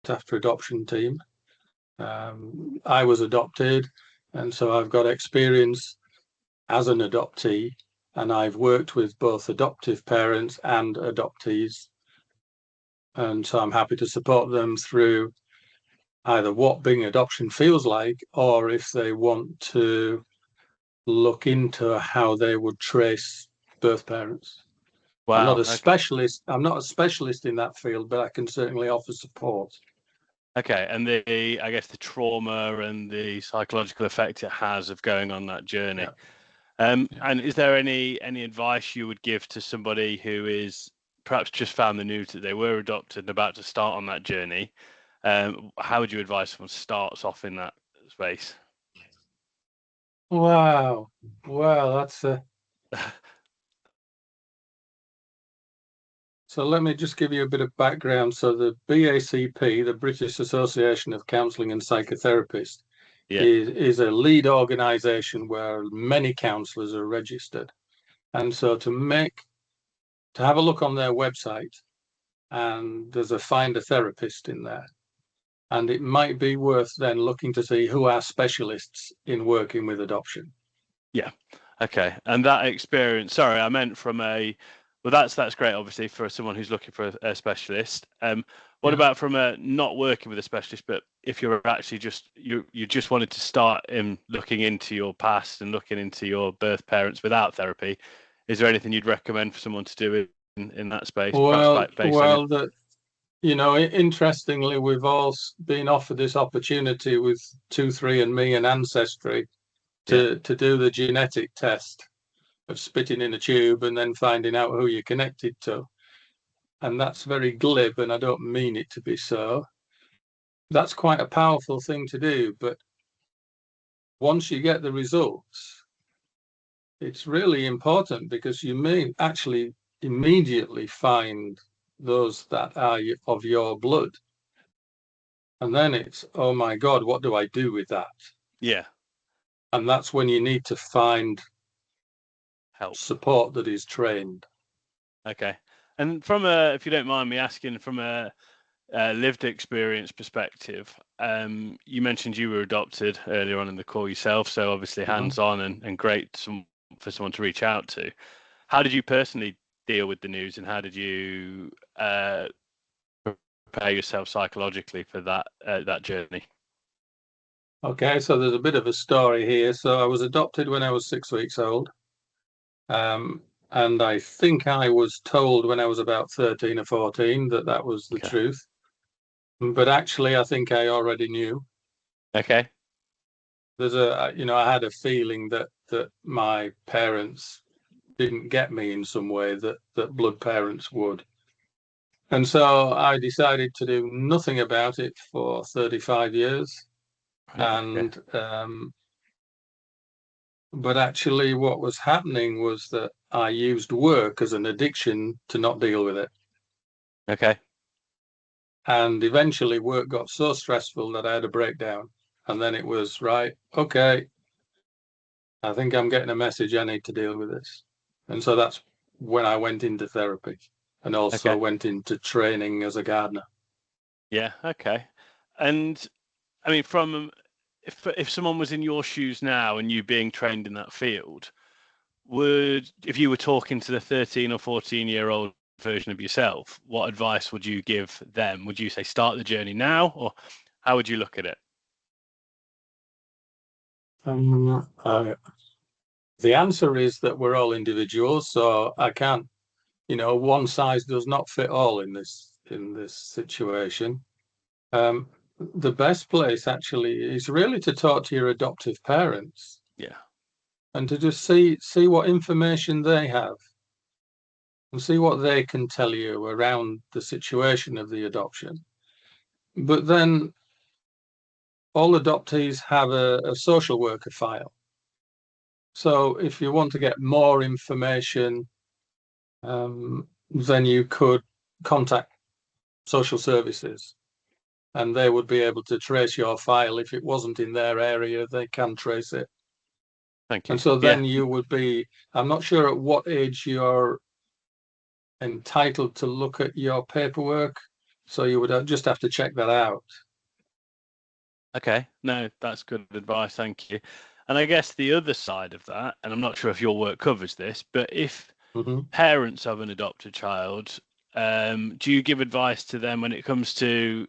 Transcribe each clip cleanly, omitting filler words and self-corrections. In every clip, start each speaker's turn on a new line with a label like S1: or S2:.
S1: after adoption team. I was adopted, and so I've got experience as an adoptee, and I've worked with both adoptive parents and adoptees. And so I'm happy to support them through either what being adoption feels like, or if they want to look into how they would trace birth parents. I'm not
S2: Wow.
S1: a specialist. I'm not a specialist in that field, but I can certainly offer support.
S2: Okay, and I guess the trauma and the psychological effect it has of going on that journey.
S1: Yeah.
S2: And is there any advice you would give to somebody who is perhaps just found the news that they were adopted and about to start on that journey? How would you advise someone starts off in that space?
S1: Wow. Well, that's a. So let me just give you a bit of background. So the BACP, the British Association of Counselling and Psychotherapists,
S2: Yeah.
S1: is a lead organisation where many counsellors are registered. And so to have a look on their website, and there's a find a therapist in there. And it might be worth then looking to see who are specialists in working with adoption.
S2: Yeah. Okay. And that experience, sorry, I meant from well, that's great, obviously, for someone who's looking for a specialist. What about from not working with a specialist, but if you're actually you just wanted to start in looking into your past and looking into your birth parents without therapy, is there anything you'd recommend for someone to do in that space?
S1: Interestingly, we've all been offered this opportunity with 23andMe and Ancestry to do the genetic test of spitting in a tube and then finding out who you're connected to. And that's very glib, and I don't mean it to be so. That's quite a powerful thing to do, but once you get the results, it's really important because you may actually immediately find those that are of your blood. And then it's, oh my God, what do I do with that?
S2: Yeah.
S1: And that's when you need to find
S2: help
S1: support that is trained.
S2: Okay. And if you don't mind me asking, from a lived experience perspective, you mentioned you were adopted earlier on in the call yourself, so obviously hands-on and great for someone to reach out to. How did you personally deal with the news, and how did you prepare yourself psychologically for that journey?
S1: Okay, so there's a bit of a story here. So I was adopted when I was 6 weeks old. And I think I was told when I was about 13 or 14 that was the truth. But actually, I think I already knew.
S2: Okay.
S1: I had a feeling that my parents didn't get me in some way that blood parents would. And so I decided to do nothing about it for 35 years. And but actually what was happening was that I used work as an addiction to not deal with it.
S2: Okay.
S1: And eventually work got so stressful that I had a breakdown. And then it was, right, okay, I think I'm getting a message, I need to deal with this. And so that's when I went into therapy and also went into training as a gardener.
S2: Yeah, okay. And I mean, if someone was in your shoes now and you being trained in that field, if you were talking to the 13 or 14-year-old version of yourself, what advice would you give them? Would you say start the journey now, or how would you look at it?
S1: The answer is that we're all individuals, so I can't, one size does not fit all in this situation. The best place actually is really to talk to your adoptive parents.
S2: Yeah.
S1: And to just see what information they have and see what they can tell you around the situation of the adoption. But then all adoptees have a social worker file. So if you want to get more information, then you could contact social services and they would be able to trace your file. If it wasn't in their area, they can trace it.
S2: Thank you.
S1: And so then you would be, I'm not sure at what age you're entitled to look at your paperwork. So you would just have to check that out.
S2: Okay, no, that's good advice, thank you. And I guess the other side of that, and I'm not sure if your work covers this, but if
S1: Mm-hmm.
S2: parents of an adopted child, do you give advice to them when it comes to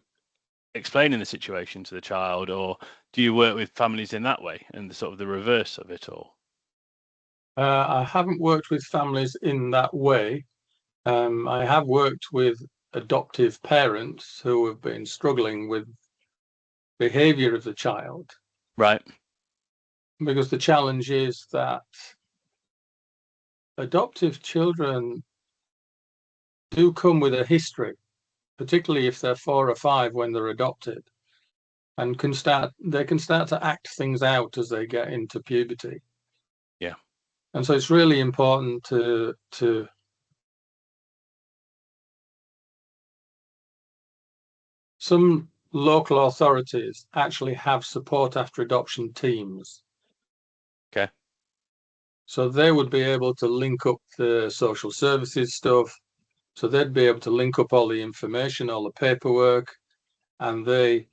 S2: explaining the situation to the child, or do you work with families in that way and the sort of the reverse of it all?
S1: I haven't worked with families in that way. I have worked with adoptive parents who have been struggling with behavior of the child,
S2: Right.
S1: because the challenge is that adoptive children do come with a history, particularly if they're 4 or 5 when they're adopted, and they can start to act things out as they get into puberty.
S2: Yeah.
S1: And so it's really important to some local authorities actually have support after adoption teams.
S2: Okay.
S1: So they would be able to link up the social services stuff. So they'd be able to link up all the information, all the paperwork, and they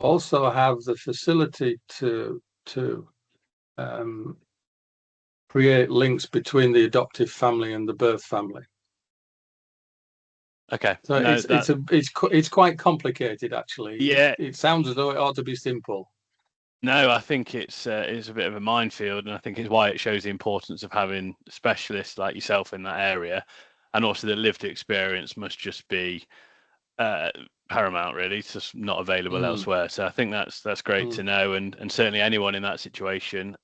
S1: also have the facility to create links between the adoptive family and the birth family.
S2: Okay.
S1: So
S2: No, that
S1: it's quite complicated, actually.
S2: yeah.
S1: It sounds as though it ought to be simple.
S2: No, I think it's a bit of a minefield, and I think it's why it shows the importance of having specialists like yourself in that area, and also the lived experience must just be uh, paramount. Really, it's just not available
S1: Mm,
S2: elsewhere. So I think that's great
S1: mm,
S2: to know, and certainly anyone in that situation,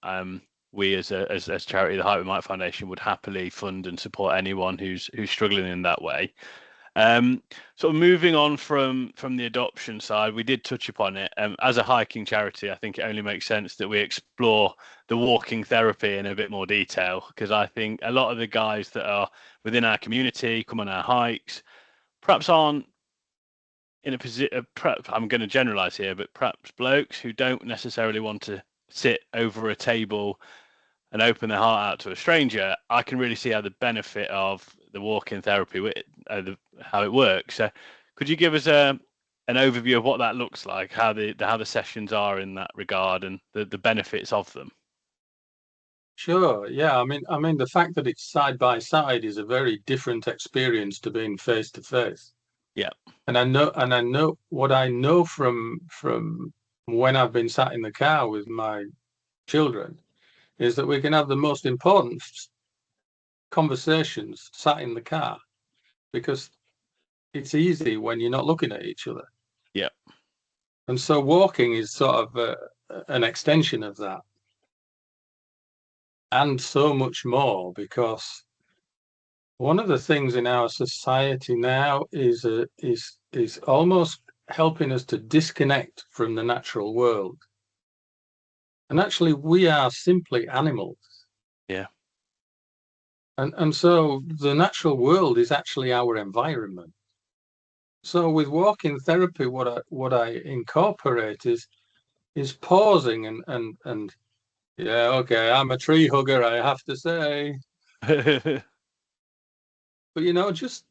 S2: we as charity, the Highway Mite Foundation, would happily fund and support anyone who's struggling in that way. Sort of moving on from the adoption side, we did touch upon it. As a hiking charity, I think it only makes sense that we explore the walking therapy in a bit more detail, because I think a lot of the guys that are within our community, come on our hikes, perhaps aren't in a position. I'm going to generalize here, but perhaps blokes who don't necessarily want to sit over a table and open their heart out to a stranger, I can really see how the benefit of the walk-in therapy, how it works. So, could you give us an overview of what that looks like, how the sessions are in that regard, and the benefits of them?
S1: sure. Yeah. I mean, the fact that it's side by side is a very different experience to being face to face.
S2: Yeah.
S1: And I know what I know from when I've been sat in the car with my children is that we can have the most important conversations sat in the car, because it's easy when you're not looking at each other.
S2: Yeah.
S1: And so walking is sort of an extension of that, and so much more, because one of the things in our society now is almost helping us to disconnect from the natural world. And actually, we are simply animals.
S2: Yeah.
S1: And so the natural world is actually our environment. So with walking therapy, what I incorporate is pausing and yeah, okay, I'm a tree hugger, I have to say. But just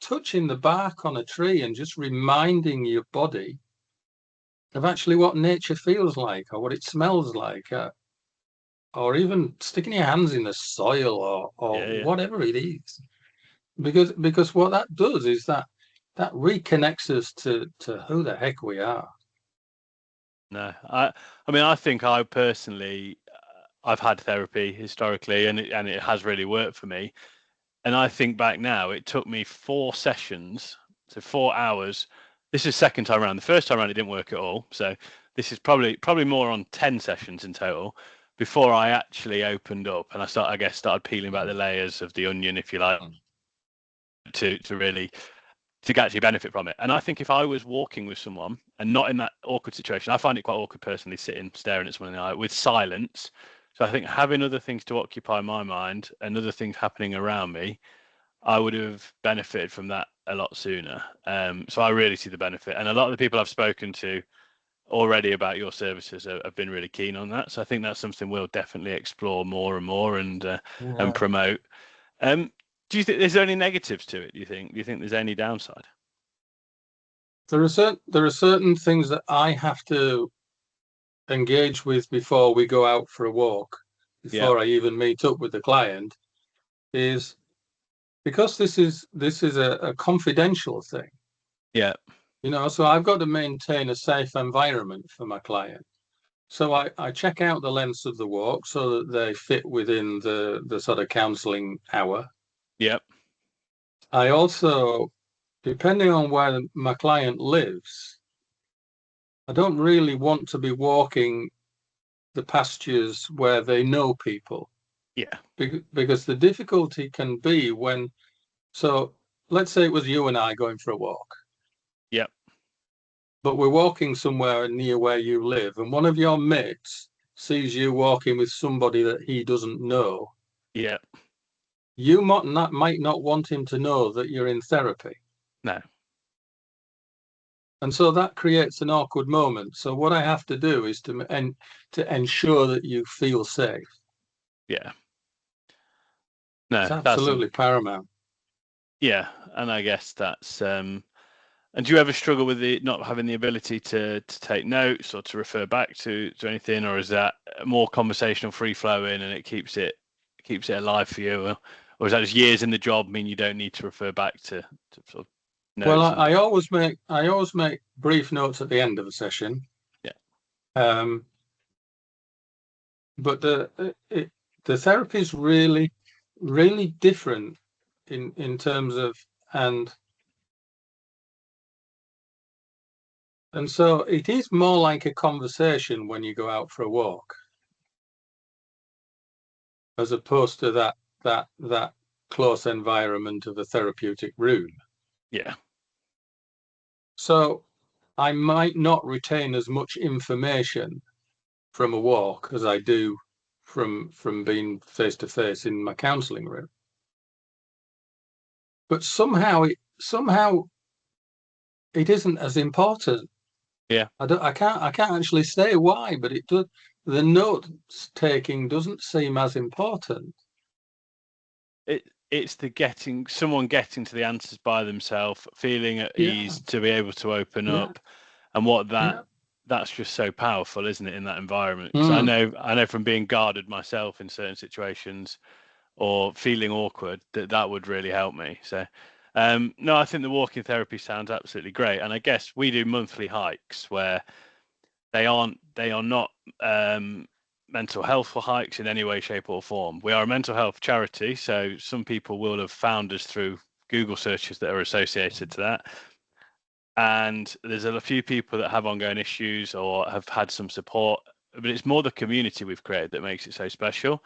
S1: touching the bark on a tree and just reminding your body of actually what nature feels like, or what it smells like, or even sticking your hands in the soil, or
S2: Yeah. Yeah.
S1: whatever it is. Because what that does is that reconnects us to who the heck we are.
S2: No, I mean, I think I personally, I've had therapy historically, and it has really worked for me. And I think back now, it took me 4 sessions, so 4 hours. This is second time around. The first time around, it didn't work at all. So this is probably more on 10 sessions in total before I actually opened up and I guess started peeling back the layers of the onion, if you like, to really to actually benefit from it. And I think if I was walking with someone and not in that awkward situation, I find it quite awkward personally, sitting staring at someone in the eye with silence. So I think having other things to occupy my mind and other things happening around me, I would have benefited from that a lot sooner. So I really see the benefit, and a lot of the people I've spoken to already about your services have been really keen on that. So I think that's something we'll definitely explore more and more and
S1: Yeah.
S2: promote. Um, do you think there's any negatives to it? Do you think there's any downside?
S1: There are certain things that I have to engage with before we go out for a walk,
S2: Yeah,
S1: before I even meet up with the client, is because this is a confidential thing,
S2: yeah,
S1: so I've got to maintain a safe environment for my client. So I check out the lengths of the walk so that they fit within the sort of counselling hour.
S2: yeah,
S1: I also, depending on where my client lives, I don't really want to be walking the pastures where they know people,
S2: yeah,
S1: because the difficulty can be when, so let's say it was you and I going for a walk,
S2: yeah,
S1: but we're walking somewhere near where you live, and one of your mates sees you walking with somebody that he doesn't know.
S2: yeah.
S1: You might not want him to know that you're in therapy.
S2: No,
S1: And so that creates an awkward moment. So what I have to do is to ensure that you feel safe.
S2: yeah,
S1: It's
S2: no.
S1: absolutely paramount.
S2: Yeah, and I guess that's. And do you ever struggle with the not having the ability to take notes or to refer back to anything, or is that more conversational, free flowing, and it keeps it alive for you, or is that just years in the job mean you don't need to refer back to sort of
S1: Well,
S2: notes and
S1: I always make brief notes at the end of a session.
S2: yeah,
S1: Um, but the therapy is really, really different in terms of, and and so it is more like a conversation when you go out for a walk, as opposed to that close environment of a therapeutic room.
S2: yeah,
S1: So I might not retain as much information from a walk as I do from being face to face in my counselling room. But somehow it isn't as important.
S2: yeah.
S1: I can't actually say why, but it does. The note taking doesn't seem as important.
S2: It's the getting to the answers by themselves, feeling at
S1: Yeah,
S2: ease to be able to open
S1: yeah,
S2: up, and what
S1: yeah.
S2: that's just so powerful, isn't it, in that environment? Because
S1: Mm,
S2: I know from being guarded myself in certain situations or feeling awkward that would really help me. So, no, I think the walking therapy sounds absolutely great, and I guess we do monthly hikes where they are not mental health for hikes in any way, shape, or form. We are a mental health charity, so some people will have found us through Google searches that are associated to that. And there's a few people that have ongoing issues or have had some support, but it's more the community we've created that makes it so special.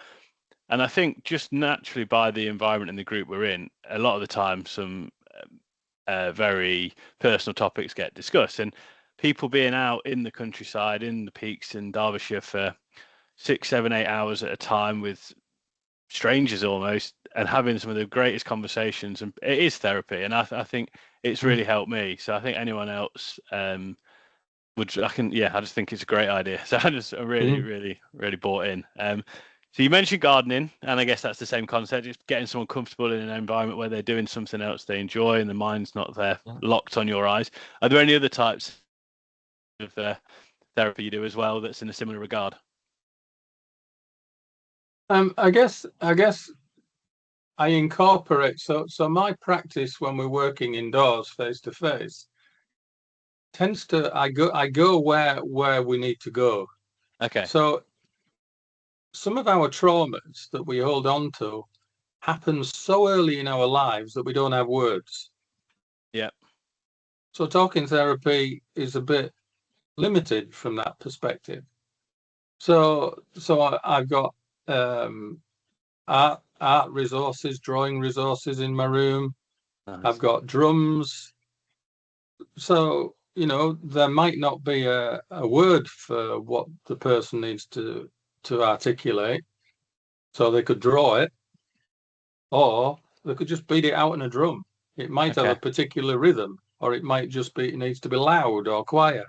S2: And I think just naturally by the environment and the group we're in, a lot of the time some very personal topics get discussed. And people being out in the countryside, in the peaks in Derbyshire for 6, 7, 8 hours at a time with strangers almost, and having some of the greatest conversations, and it is therapy. And I think it's
S1: mm,
S2: really helped me. So I think anyone else I just think it's a great idea. So I'm really,
S1: mm.
S2: really, really bought in. So you mentioned gardening, and I guess that's the same concept, just getting someone comfortable in an environment where they're doing something else they enjoy and the mind's not there locked on your eyes. Are there any other types of therapy you do as well that's in a similar regard?
S1: I guess I incorporate, so my practice when we're working indoors face to face tends to I go where we need to go.
S2: Okay.
S1: So some of our traumas that we hold on to happen so early in our lives that we don't have words.
S2: Yeah.
S1: So talking therapy is a bit limited from that perspective. So I've got um, art resources, drawing resources in my room. I've
S2: Nice.
S1: got drums. So there might not be a word for what the person needs to articulate. So they could draw it, or they could just beat it out in a drum. It might have a
S2: Okay.
S1: particular rhythm, or it might just be, it needs to be loud or quiet.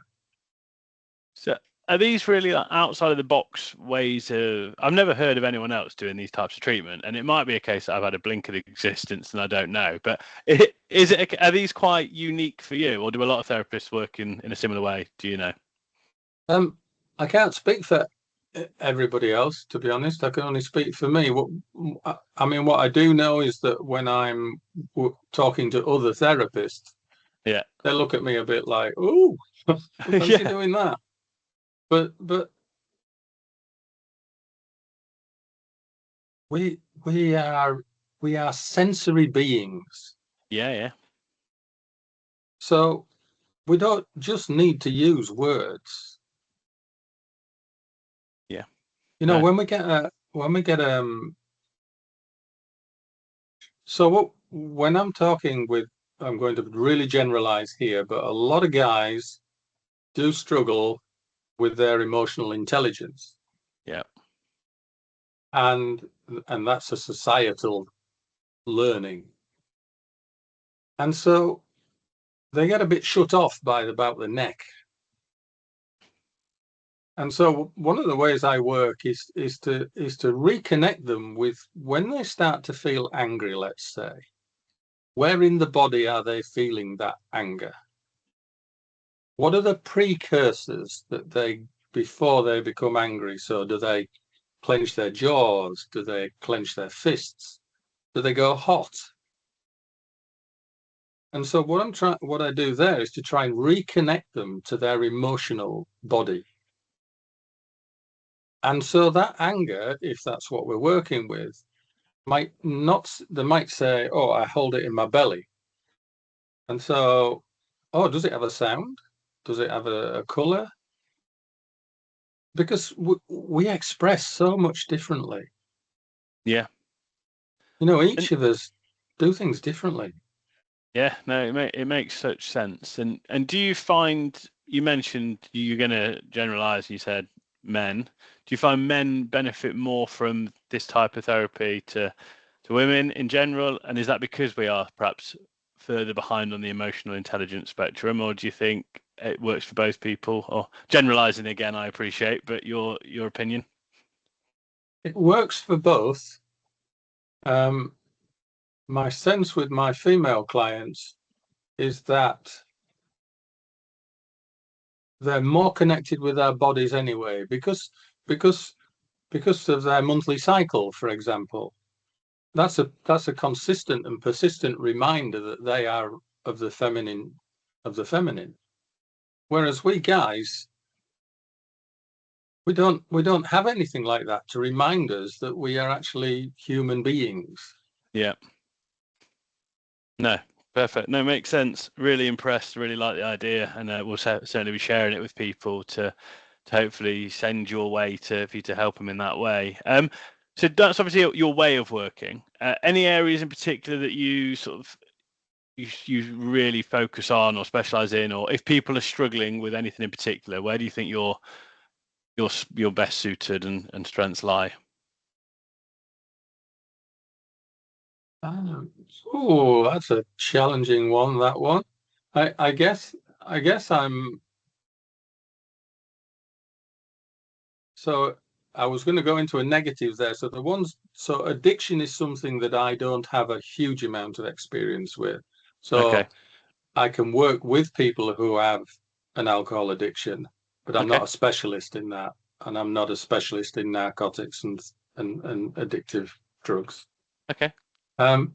S2: So are these really like outside of the box ways of? I've never heard of anyone else doing these types of treatment, and it might be a case that I've had a blink of existence and I don't know. But are these quite unique for you, or do a lot of therapists work in a similar way? Do you know?
S1: I can't speak for everybody else, to be honest. I can only speak for me. What I do know is that when I'm talking to other therapists,
S2: Yeah,
S1: they look at me a bit like, "Oh, fancy
S2: yeah,
S1: doing that." But we are sensory beings,
S2: yeah.
S1: so we don't just need to use words.
S2: Yeah. No.
S1: When we get when I'm talking with, I'm going to really generalize here, but a lot of guys do struggle with their emotional intelligence.
S2: Yeah.
S1: And that's a societal learning. And so they get a bit shut off about the neck. And so one of the ways I work is to reconnect them with when they start to feel angry, let's say. Where in the body are they feeling that anger? What are the precursors before they become angry? So do they clench their jaws? Do they clench their fists? Do they go hot? And so what I do there is to try and reconnect them to their emotional body. And so that anger, if that's what we're working with, they might say, "Oh, I hold it in my belly." And so, oh, does it have a sound? Does it have a color? Because we express so much differently.
S2: Yeah. And
S1: Each of us do things differently.
S2: yeah, no, it makes such sense. And do you find, you mentioned you're going to generalize, you said men. Do you find men benefit more from this type of therapy to women in general? And is that because we are perhaps further behind on the emotional intelligence spectrum, or do you think it works for both people? Or generalizing again, I appreciate, but your opinion?
S1: It works for both. My sense with my female clients is that they're more connected with their bodies anyway, because of their monthly cycle, for example. That's a consistent and persistent reminder that they are of the feminine. Whereas we guys, we don't have anything like that to remind us that we are actually human beings.
S2: Yeah. No, perfect. No, makes sense. Really impressed. Really like the idea, and we'll certainly be sharing it with people to hopefully send your way for you to help them in that way. So that's obviously your way of working. Any areas in particular that you sort of you really focus on or specialize in, or if people are struggling with anything in particular, where do you think your best suited and strengths lie?
S1: Oh, that's a challenging one, that one. I guess I'm so I was going to go into a negative there. So addiction is something that I don't have a huge amount of experience with.
S2: Okay.
S1: So I can work with people who have an alcohol addiction, but I'm
S2: Okay.
S1: not a specialist in that, and I'm not a specialist in narcotics and addictive drugs.
S2: Okay.
S1: Um,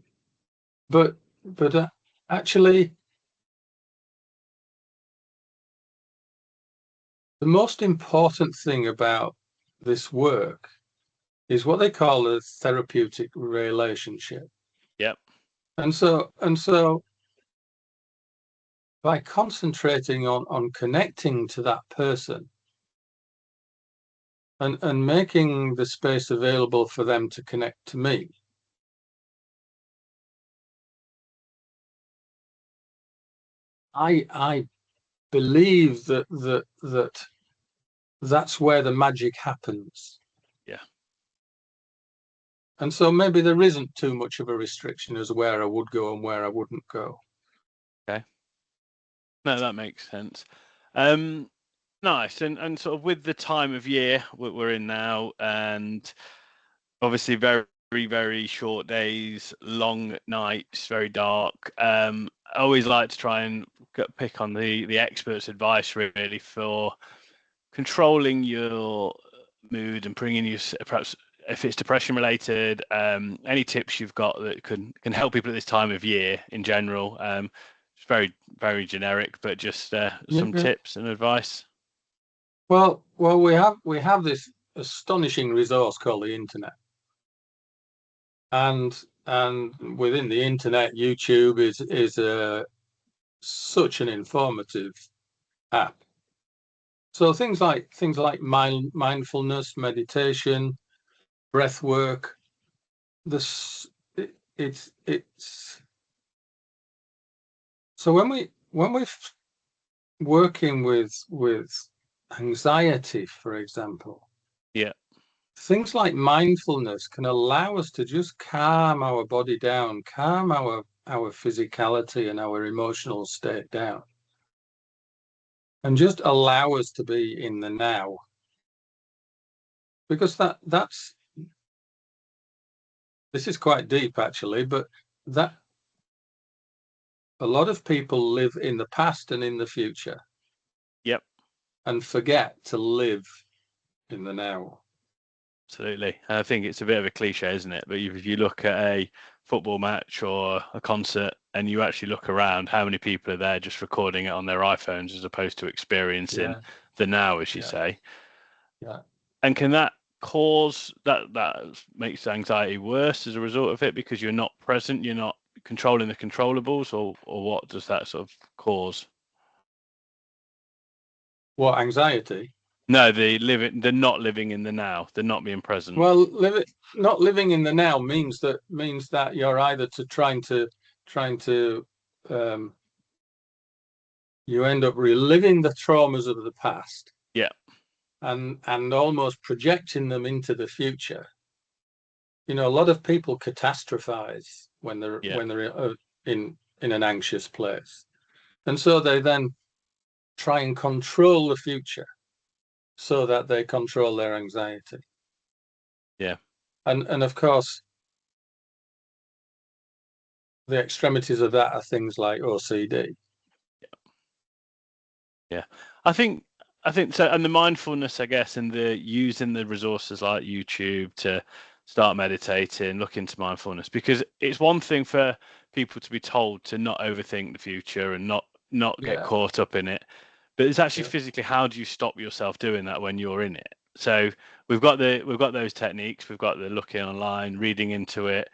S1: but actually, the most important thing about this work is what they call a therapeutic relationship.
S2: Yep.
S1: And so by concentrating on connecting to that person and making the space available for them to connect to me, I believe that's where the magic happens.
S2: Yeah.
S1: And so maybe there isn't too much of a restriction as where I would go and where I wouldn't go.
S2: Okay. No, that makes sense. Um, Nice. And sort of with the time of year we're in now, and obviously very, very short days, long nights, very dark. I always like to try and pick on the experts' advice really for controlling your mood and bringing you, perhaps if it's depression related, any tips you've got that can help people at this time of year in general. It's very, very generic, but just some
S1: Yeah.
S2: tips and advice.
S1: Well, we have this astonishing resource called the internet, and within the internet, YouTube is such an informative app. So things like mindfulness, meditation, breath work, this it's so when we're working with anxiety, for example,
S2: Yeah.
S1: things like mindfulness can allow us to just calm our body down, calm our physicality and our emotional state down, and just allow us to be in the now. Because this is quite deep actually, but that a lot of people live in the past and in the future.
S2: Yep.
S1: And forget to live in the now.
S2: Absolutely. I think it's a bit of a cliche, isn't it? But if you look at a football match or a concert and you actually look around, how many people are there just recording it on their iPhones as opposed to experiencing the now, as you say?
S1: Yeah.
S2: And can that cause that makes anxiety worse as a result of it because you're not present, you're not controlling the controllables, or what does that sort of cause?
S1: What, anxiety?
S2: No, the not living in the now, the not being present.
S1: Well, not living in the now means that you're either trying to you end up reliving the traumas of the past.
S2: Yeah.
S1: And almost projecting them into the future. You know, a lot of people catastrophize when they're in an anxious place, and so they then try and control the future so that they control their anxiety.
S2: Yeah.
S1: And of course, the extremities of that are things like OCD.
S2: Yeah. I think so. And the mindfulness, I guess, and the using the resources like YouTube to start meditating, look into mindfulness, because it's one thing for people to be told to not overthink the future and not get caught up in it. But it's actually physically, how do you stop yourself doing that when you're in it? So we've got those techniques, we've got the looking online, reading into it,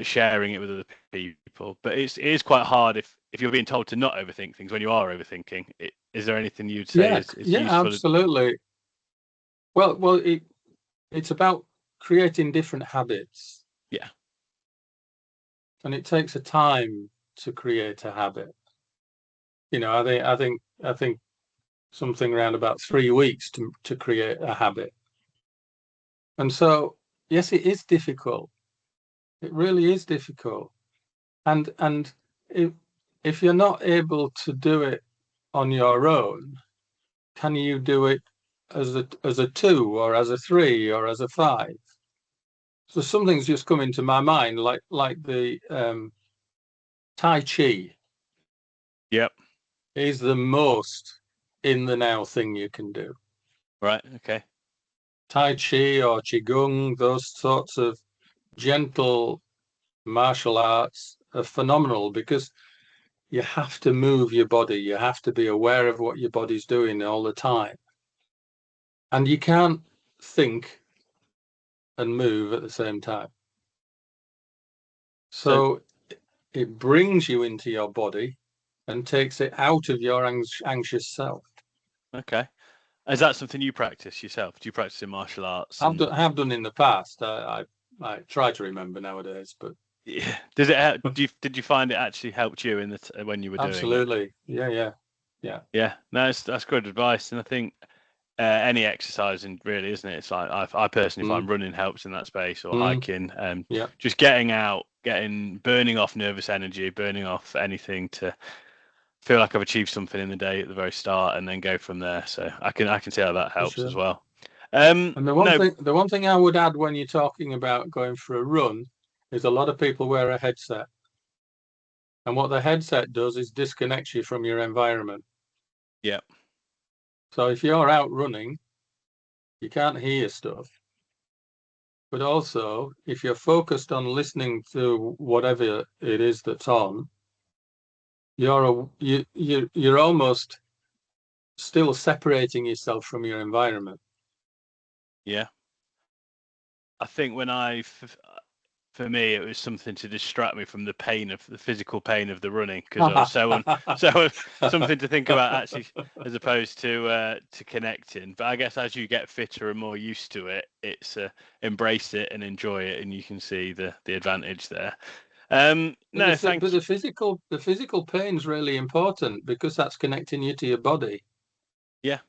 S2: sharing it with other people. But it is quite hard if you're being told to not overthink things when you are overthinking. Is there anything you'd say is useful?
S1: Absolutely. Well, it's about creating different habits.
S2: Yeah.
S1: And it takes a time to create a habit. You know, I think something around about 3 weeks to create a habit. And so, yes, it is difficult. It really is difficult. And if you're not able to do it on your own, can you do it as a 2 or as a 3 or as a 5? So something's just come into my mind, like the Tai Chi.
S2: Yep.
S1: Is the most in the now thing you can do.
S2: Right. Okay.
S1: Tai Chi or Qigong, those sorts of gentle martial arts are phenomenal because you have to move your body. You have to be aware of what your body's doing all the time. And you can't think and move at the same time. So it brings you into your body and takes it out of your anxious self.
S2: Okay. Is that something you practice yourself? Do you practice in martial arts?
S1: Have done in the past. I try to remember nowadays, but
S2: yeah. Does it help? Did you find it actually helped you in when you were doing it?
S1: Absolutely. Yeah.
S2: Yeah. No, that's good advice, and I think any exercising really, isn't it? It's like I personally find running helps in that space, or hiking. Just getting out, burning off nervous energy, burning off anything to feel like I've achieved something in the day at the very start, and then go from there. So I can see how that helps
S1: sure.
S2: as well.
S1: And the one thing I would add when you're talking about going for a run is a lot of people wear a headset. And what the headset does is disconnects you from your environment.
S2: Yeah.
S1: So if you're out running, you can't hear stuff. But also, if you're focused on listening to whatever it is that's on, you're almost still separating yourself from your environment.
S2: Yeah. I think for me, it was something to distract me from the physical pain of the running, because I was so something to think about actually, as opposed to connecting. But I guess as you get fitter and more used to it, it's embrace it and enjoy it, and you can see the advantage there.
S1: But the physical pain's really important because that's connecting you to your body.
S2: Yeah.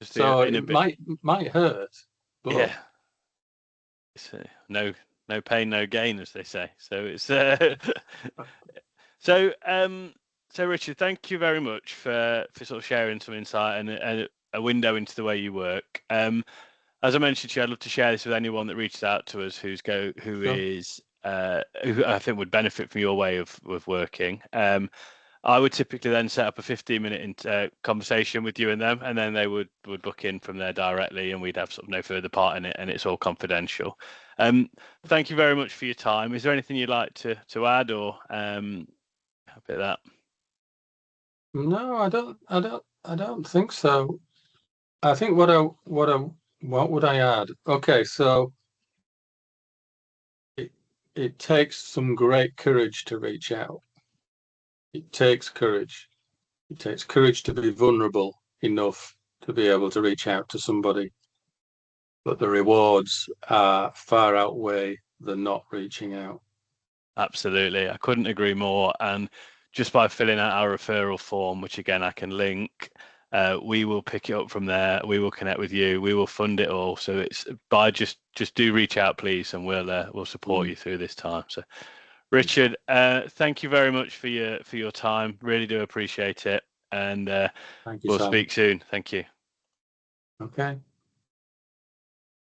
S1: So it might hurt, but
S2: yeah. It's, no pain, no gain, as they say. So it's so Richard, thank you very much for sort of sharing some insight and a window into the way you work. As I mentioned to you, I'd love to share this with anyone that reaches out to us who I think would benefit from your way of working. I would typically then set up a 15-minute conversation with you and them, and then they would book in from there directly, and we'd have sort of no further part in it, and it's all confidential. Thank you very much for your time. Is there anything you'd like to add, or a bit of that?
S1: no, I don't think so. I think what would I add? Okay, so it takes some great courage to reach out. It takes courage. It takes courage to be vulnerable enough to be able to reach out to somebody. But the rewards far outweigh the not reaching out.
S2: Absolutely. I couldn't agree more. And just by filling out our referral form, which again I can link, we will pick it up from there. We will connect with you. We will fund it all. So it's by just do reach out, please, and we'll support you through this time. So Richard, thank you very much for your time. Really do appreciate it. And
S1: Thank you,
S2: we'll
S1: Sam.
S2: speak soon. Thank you.
S1: Okay.